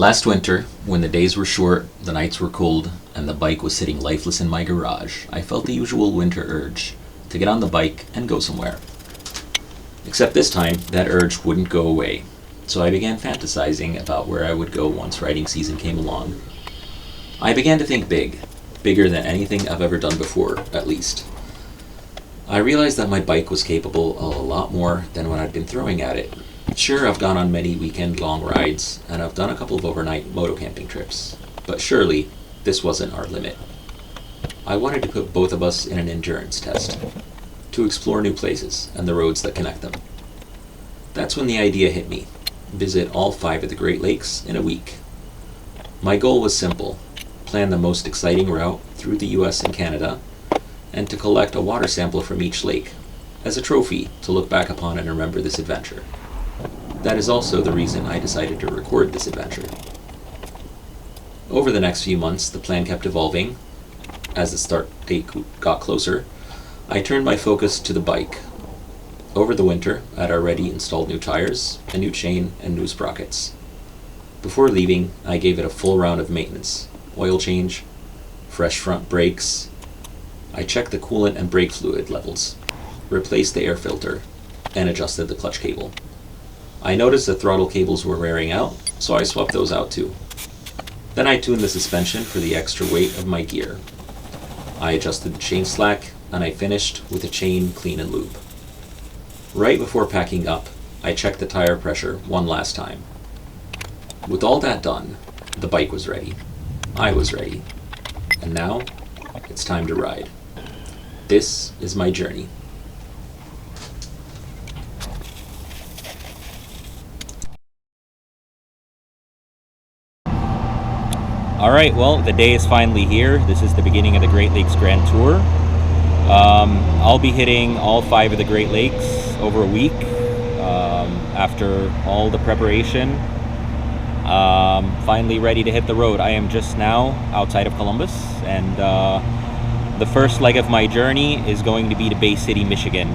Last winter, when the days were short, the nights were cold, and the bike was sitting lifeless in my garage, I felt the usual winter urge to get on the bike and go somewhere. Except this time, that urge wouldn't go away, so I began fantasizing about where I would go once riding season came along. I began to think big, bigger than anything I've ever done before, at least. I realized that my bike was capable of a lot more than what I'd been throwing at it. Sure, I've gone on many weekend-long rides, and I've done a couple of overnight motocamping trips, but surely this wasn't our limit. I wanted to put both of us in an endurance test, to explore new places and the roads that connect them. That's when the idea hit me: visit all 5 of the Great Lakes in a week. My goal was simple: plan the most exciting route through the US and Canada, and to collect a water sample from each lake, as a trophy to look back upon and remember this adventure. That is also the reason I decided to record this adventure. Over the next few months, the plan kept evolving. As the start date got closer, I turned my focus to the bike. Over the winter, I'd already installed new tires, a new chain, and new sprockets. Before leaving, I gave it a full round of maintenance: oil change, fresh front brakes. I checked the coolant and brake fluid levels, replaced the air filter, and adjusted the clutch cable. I noticed the throttle cables were wearing out, so I swapped those out too. Then I tuned the suspension for the extra weight of my gear. I adjusted the chain slack, and I finished with the chain clean and lube. Right before packing up, I checked the tire pressure one last time. With all that done, the bike was ready. I was ready. And now, it's time to ride. This is my journey. Alright, well, the day is finally here. This is the beginning of the Great Lakes Grand Tour. I'll be hitting all 5 of the Great Lakes over a week after all the preparation. Finally ready to hit the road. I am just now outside of Columbus, and the first leg of my journey is going to be to Bay City, Michigan.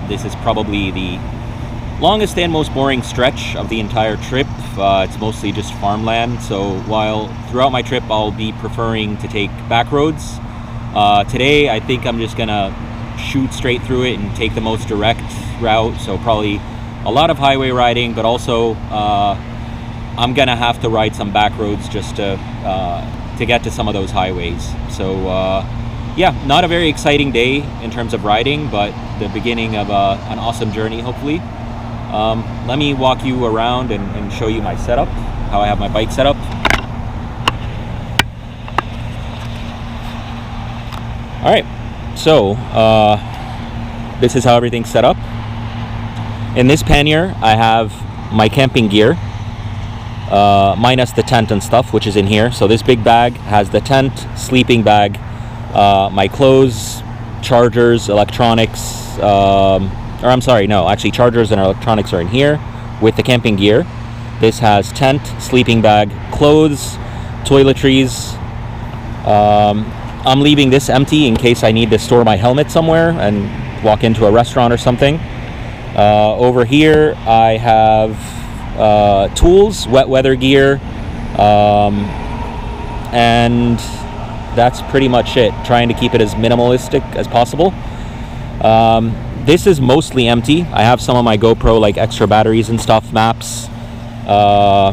This is probably the longest and most boring stretch of the entire trip. It's mostly just farmland, so while throughout my trip I'll be preferring to take back roads, today I think I'm just gonna shoot straight through it and take the most direct route, so probably a lot of highway riding, but also I'm gonna have to ride some back roads just to get to some of those highways. So yeah, not a very exciting day in terms of riding, but the beginning of an awesome journey, hopefully. Let me walk you around and show you my setup, how I have my bike set up. Alright, so this is how everything's set up. In this pannier I have my camping gear, minus the tent and stuff, which is in here. So this big bag has the tent, sleeping bag, my clothes, chargers, electronics, chargers and electronics are in here with the camping gear. This has tent, sleeping bag, clothes, toiletries. I'm leaving this empty in case I need to store my helmet somewhere and walk into a restaurant or something. Over here I have tools, wet weather gear, and that's pretty much it. Trying to keep it as minimalistic as possible. This is mostly empty. I have some of my GoPro, like extra batteries and stuff, maps, but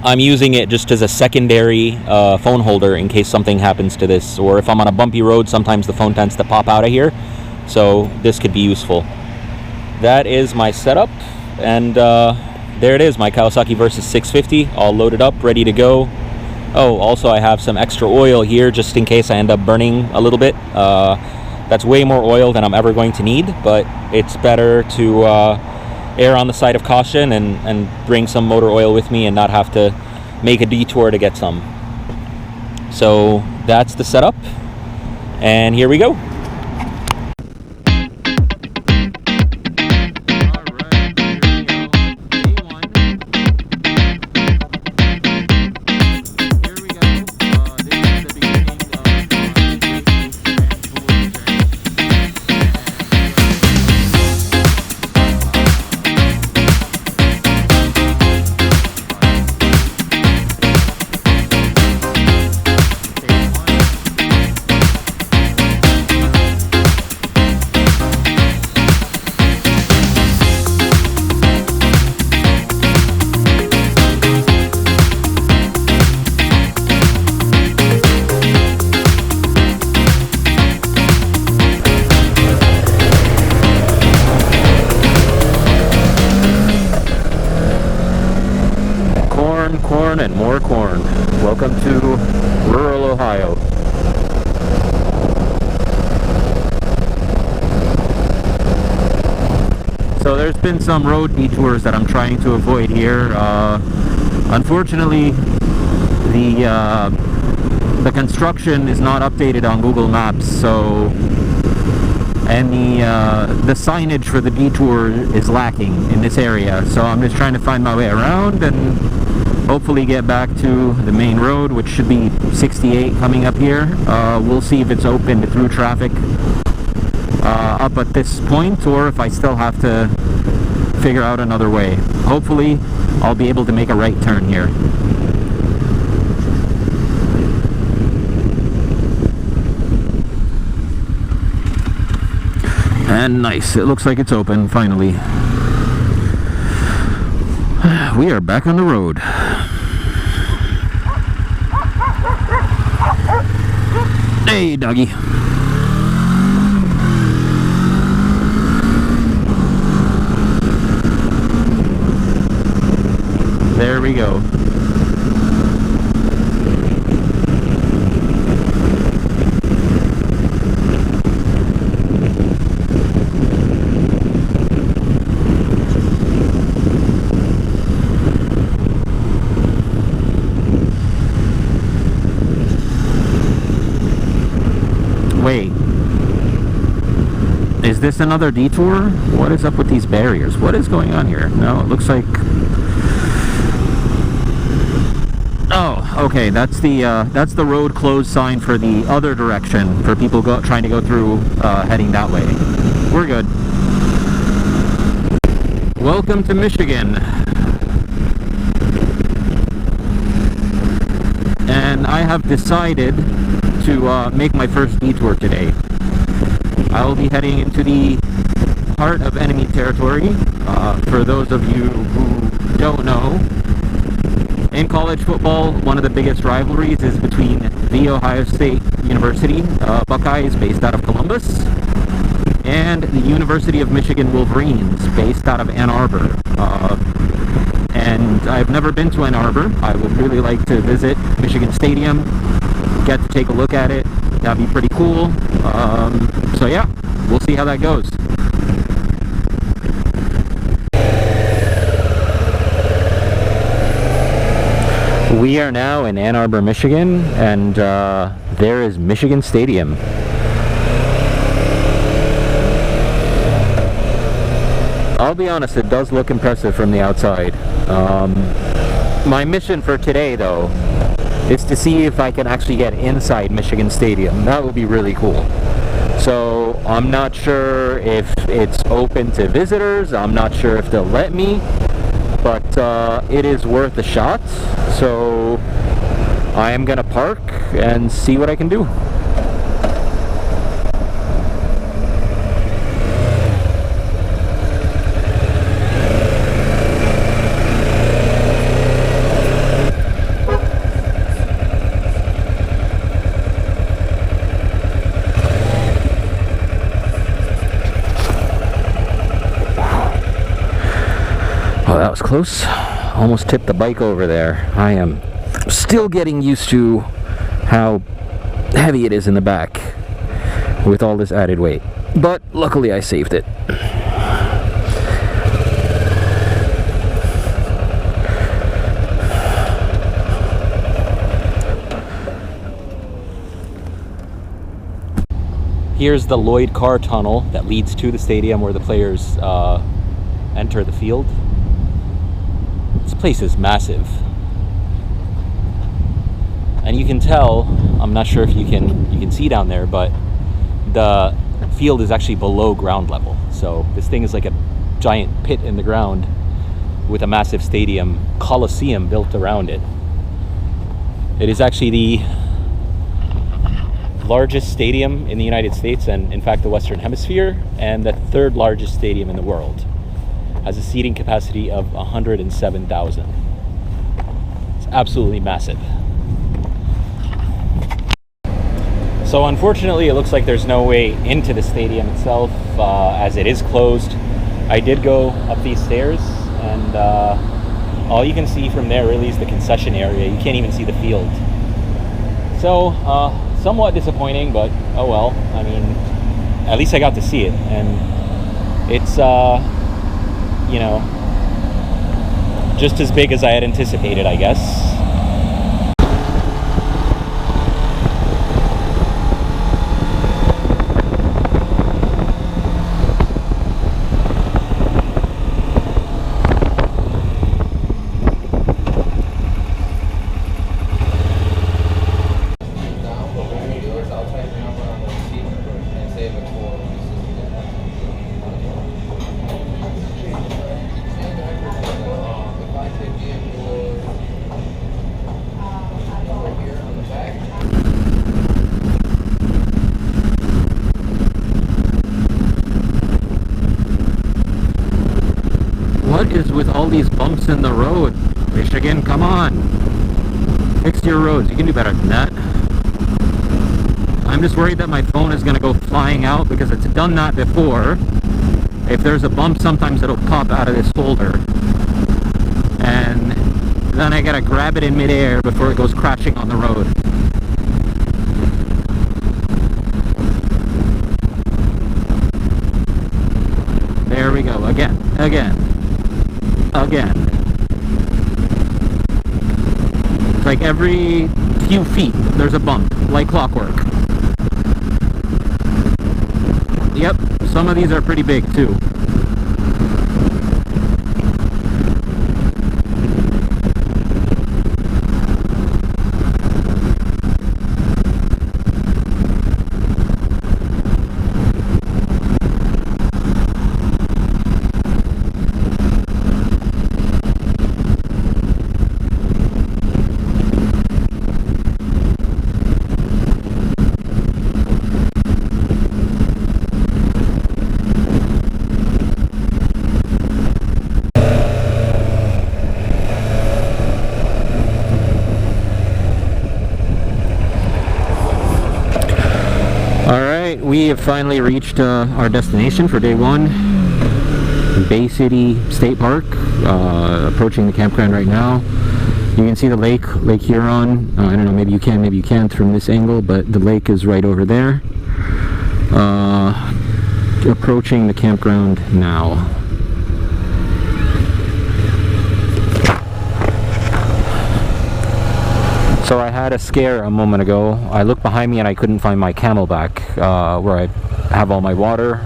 I'm using it just as a secondary phone holder in case something happens to this, or if I'm on a bumpy road, sometimes the phone tends to pop out of here, so this could be useful. That is my setup, and there it is, my Kawasaki Versys 650, all loaded up, ready to go. Oh, also I have some extra oil here just in case I end up burning a little bit. That's way more oil than I'm ever going to need, but it's better to err on the side of caution and bring some motor oil with me and not have to make a detour to get some. So that's the setup, and here we go. corn and more corn. Welcome to rural Ohio. So there's been some road detours that I'm trying to avoid here. Unfortunately, the construction is not updated on Google Maps, so and the signage for the detour is lacking in this area. So I'm just trying to find my way around and hopefully get back to the main road, which should be 68 coming up here. We'll see if it's open to through traffic up at this point, or if I still have to figure out another way. Hopefully I'll be able to make a right turn here. And nice, it looks like it's open finally. We are back on the road. Hey, doggy. There we go. Wait, is this another detour? What is up with these barriers? What is going on here? No, it looks like... Oh, okay, that's the road closed sign for the other direction, for people trying to go through, heading that way. We're good. Welcome to Michigan. And I have decided to make my first detour today. I will be heading into the heart of enemy territory. For those of you who don't know, in college football, one of the biggest rivalries is between the Ohio State University Buckeyes, based out of Columbus, and the University of Michigan Wolverines, based out of Ann Arbor. And I've never been to Ann Arbor. I would really like to visit Michigan Stadium, get to take a look at it. That'd be pretty cool. So yeah, we'll see how that goes. We are now in Ann Arbor, Michigan, and there is Michigan Stadium. I'll be honest, it does look impressive from the outside. My mission for today, though, is to see if I can actually get inside Michigan Stadium. That would be really cool. So I'm not sure if it's open to visitors. I'm not sure if they'll let me, but it is worth a shot. So I am gonna park and see what I can do. Oh, that was close. Almost tipped the bike over there. I am still getting used to how heavy it is in the back with all this added weight. But luckily I saved it. Here's the Lloyd Carr Tunnel that leads to the stadium where the players enter the field. This place is massive. And you can tell, I'm not sure if you can see down there, but the field is actually below ground level. So this thing is like a giant pit in the ground with a massive stadium, coliseum built around it. It is actually the largest stadium in the United States and in fact the Western Hemisphere, and the third largest stadium in the world. Has a seating capacity of 107,000. It's absolutely massive. So unfortunately, it looks like there's no way into the stadium itself, as it is closed. I did go up these stairs, and all you can see from there really is the concession area. You can't even see the field. So, somewhat disappointing, but oh well. I mean, at least I got to see it, and it's, you know, just as big as I had anticipated, I guess. What is with all these bumps in the road? Michigan, come on! Fix your roads. You can do better than that. I'm just worried that my phone is going to go flying out because it's done that before. If there's a bump, sometimes it'll pop out of this holder. And then I gotta grab it in midair before it goes crashing on the road. There we go. Again. It's like every few feet there's a bump, like clockwork. Yep, some of these are pretty big too. We have finally reached our destination for day one, Bay City State Park. Approaching the campground right now. You can see the Lake Huron. I don't know, maybe you can't from this angle, but the lake is right over there. Approaching the campground now. So I had a scare a moment ago. I looked behind me and I couldn't find my Camelback, where I have all my water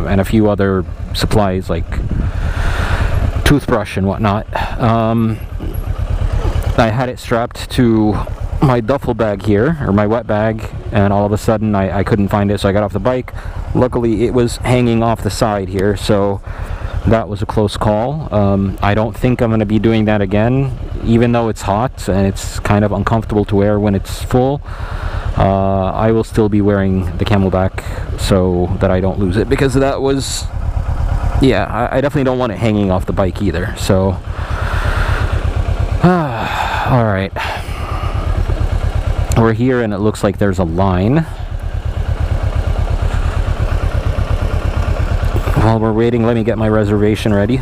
and a few other supplies like toothbrush and whatnot. I had it strapped to my duffel bag here, or my wet bag, and all of a sudden I couldn't find it, so I got off the bike. Luckily it was hanging off the side here, so that was a close call. I don't think I'm going to be doing that again, even though it's hot and it's kind of uncomfortable to wear when it's full. I will still be wearing the Camelback so that I don't lose it, because that was, yeah, I definitely don't want it hanging off the bike either. So all right, we're here and it looks like there's a line. While we're waiting, let me get my reservation ready.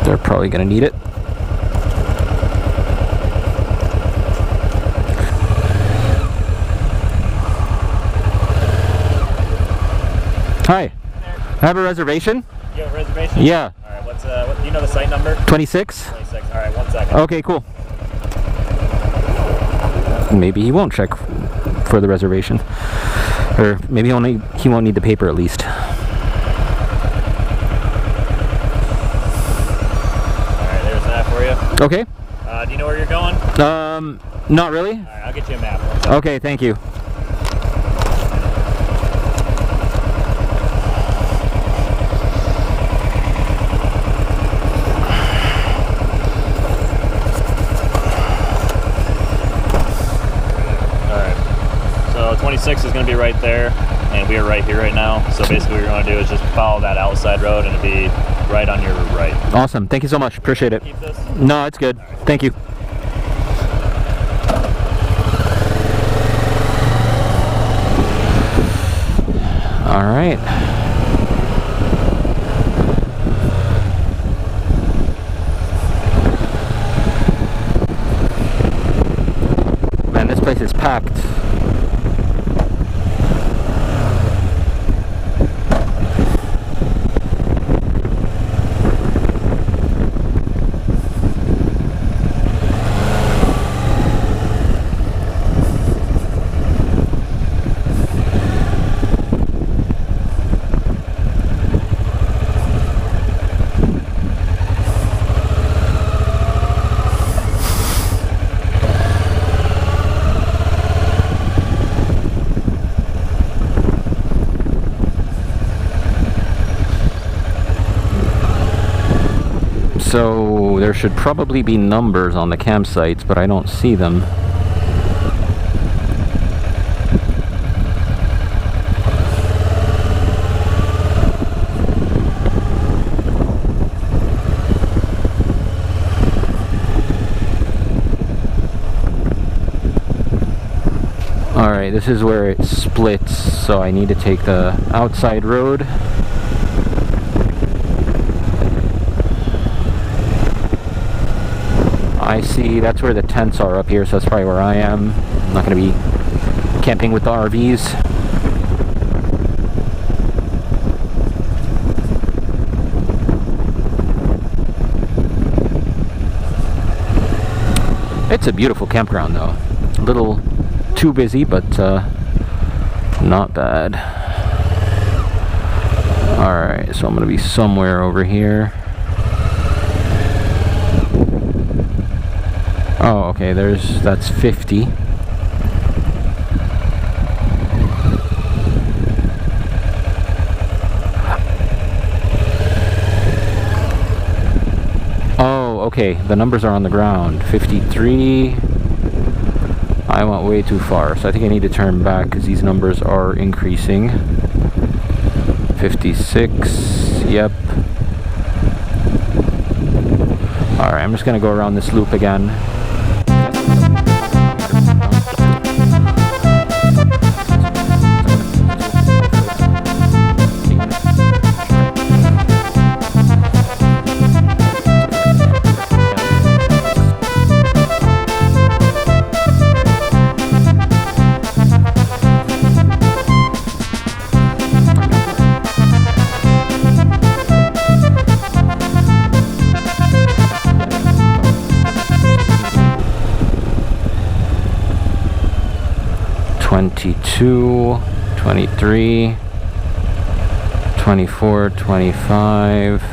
They're probably gonna need it. Hi. I have a reservation. You have a reservation? Yeah. Alright, what do you know the site number? 26. 26. Alright, 1 second. Okay, cool. Maybe he won't check for the reservation. Or maybe he won't need the paper at least. Alright, there's that for you. Okay. Do you know where you're going? Not really. Alright, I'll get you a map. Okay, thank you. Alright. So 26 is going to be right there, and we are right here right now. So basically what you're going to do is just follow that outside road and it'll be right on your right. Awesome. Thank you so much. Appreciate it. Keep this? No, it's good. Right. Thank you. All right. So there should probably be numbers on the campsites, but I don't see them. Alright, this is where it splits, so I need to take the outside road. I see, that's where the tents are up here, so that's probably where I am. I'm not going to be camping with the RVs. It's a beautiful campground though. A little too busy, but not bad. Alright, so I'm going to be somewhere over here. Oh, okay, that's 50. Oh, okay, the numbers are on the ground. 53. I went way too far, so I think I need to turn back because these numbers are increasing. 56, yep. Alright, I'm just going to go around this loop again. Twenty-two, 23, 24, 25,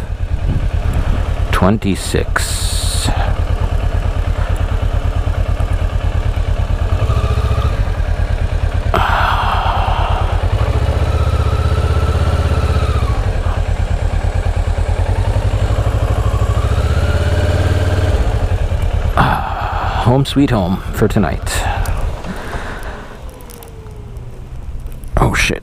26. Home sweet home for tonight. Oh shit.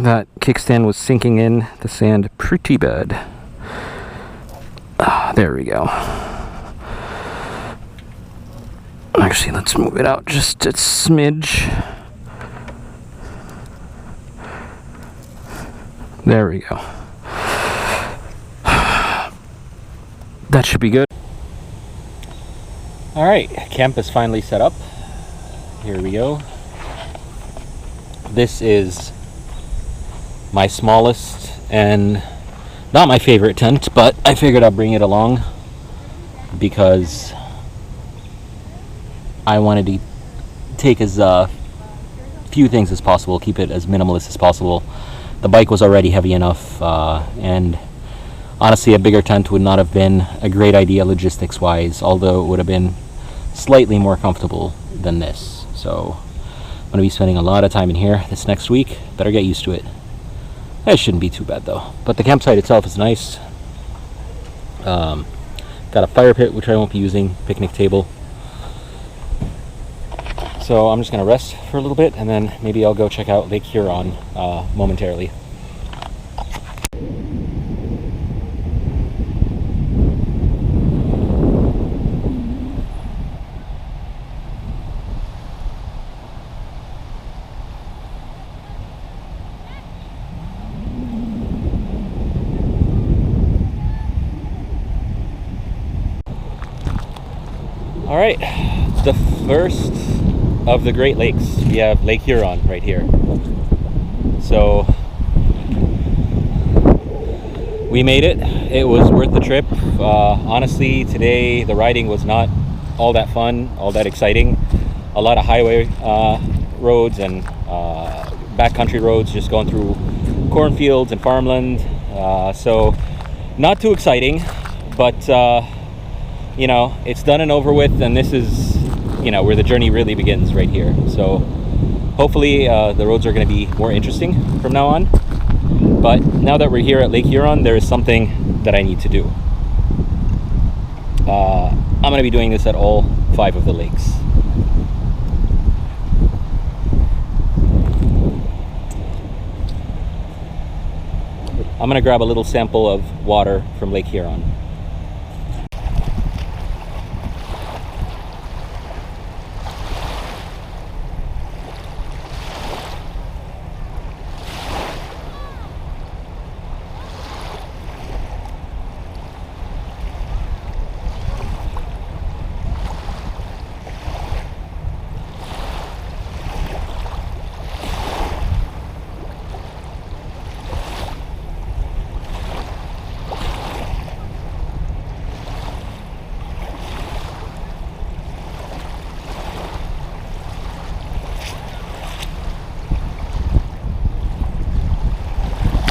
That kickstand was sinking in the sand pretty bad. There we go. Actually, let's move it out just a smidge. There we go. That should be good. Alright, camp is finally set up. Here we go. This is my smallest and not my favorite tent, but I figured I'd bring it along because I wanted to take as few things as possible, keep it as minimalist as possible. The bike was already heavy enough, and honestly a bigger tent would not have been a great idea logistics wise, although it would have been slightly more comfortable than this. So I'm going to be spending a lot of time in here this next week. Better get used to it. It shouldn't be too bad though. But the campsite itself is nice. Got a fire pit, which I won't be using, picnic table. So I'm just going to rest for a little bit, and then maybe I'll go check out Lake Huron momentarily. Alright, the first of the Great Lakes. We have Lake Huron right here. So we made it. It was worth the trip. Honestly, today the riding was not all that fun, all that exciting. A lot of highway roads and backcountry roads, just going through cornfields and farmland. So not too exciting, but you know, it's done and over with, and this is, you know, where the journey really begins, right here. So hopefully the roads are going to be more interesting from now on. But now that we're here at Lake Huron, there is something that I need to do. I'm going to be doing this at all 5 of the lakes. I'm going to grab a little sample of water from Lake Huron.